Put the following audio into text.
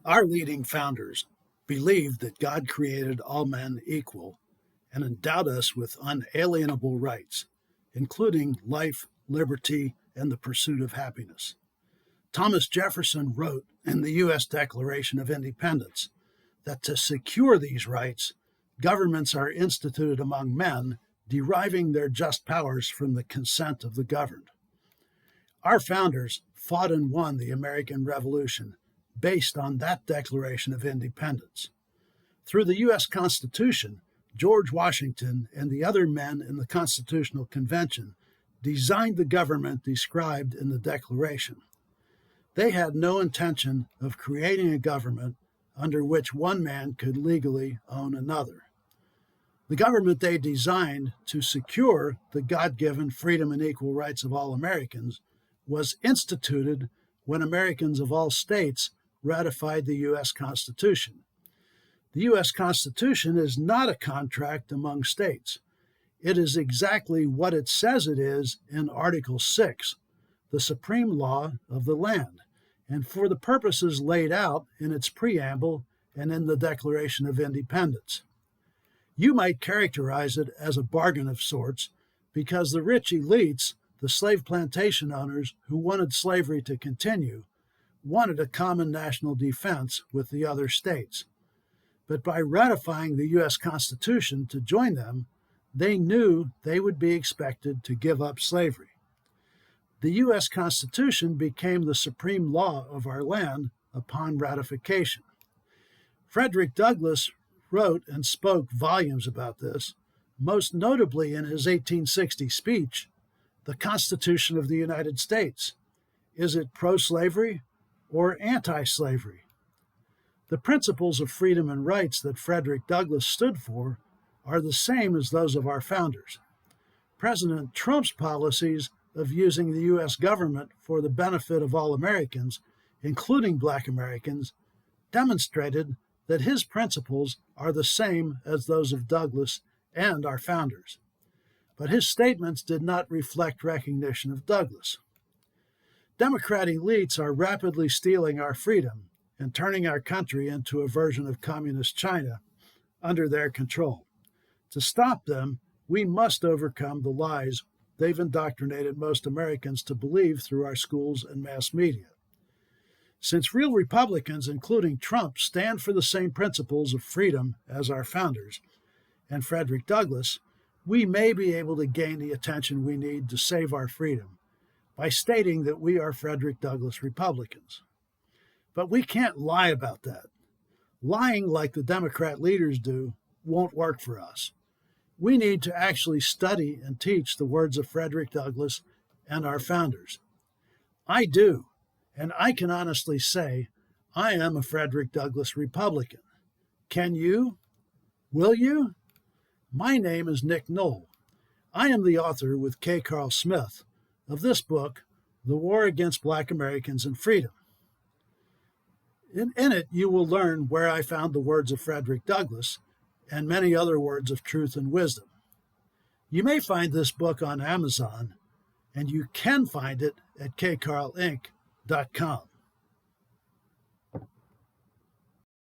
Our leading founders believed that God created all men equal and endowed us with unalienable rights, including life, liberty, and the pursuit of happiness. Thomas Jefferson wrote in the U.S. Declaration of Independence that to secure these rights, governments are instituted among men, deriving their just powers from the consent of the governed. Our founders fought and won the American Revolution based on that Declaration of Independence. Through the U.S. Constitution, George Washington and the other men in the Constitutional Convention designed the government described in the Declaration. They had no intention of creating a government under which one man could legally own another. The government they designed to secure the God-given freedom and equal rights of all Americans was instituted when Americans of all states ratified the U.S. Constitution. The U.S. Constitution is not a contract among states. It is exactly what it says it is in Article 6, the supreme law of the land, and for the purposes laid out in its preamble and in the Declaration of Independence. You might characterize it as a bargain of sorts because the rich elites, the slave plantation owners who wanted slavery to continue, wanted a common national defense with the other states. But by ratifying the U.S. Constitution to join them, they knew they would be expected to give up slavery. The U.S. Constitution became the supreme law of our land upon ratification. Frederick Douglass wrote and spoke volumes about this, most notably in his 1860 speech, The Constitution of the United States. Is it pro-slavery or anti-slavery? The principles of freedom and rights that Frederick Douglass stood for are the same as those of our founders. President Trump's policies of using the U.S. government for the benefit of all Americans, including Black Americans, demonstrated that his principles are the same as those of Douglass and our founders. But his statements did not reflect recognition of Douglass. Democrat elites are rapidly stealing our freedom and turning our country into a version of communist China under their control. To stop them, we must overcome the lies they've indoctrinated most Americans to believe through our schools and mass media. Since real Republicans, including Trump, stand for the same principles of freedom as our founders and Frederick Douglass, we may be able to gain the attention we need to save our freedom by stating that we are Frederick Douglass Republicans. But we can't lie about that. Lying like the Democrat leaders do won't work for us. We need to actually study and teach the words of Frederick Douglass and our founders. I do, and I can honestly say I am a Frederick Douglass Republican. Can you? Will you? My name is Nick Knoll. I am the author with K. Carl Smith of this book, The War Against Black Americans and Freedom. In it, you will learn where I found the words of Frederick Douglass and many other words of truth and wisdom. You may find this book on Amazon, and you can find it at kcarlinc.com.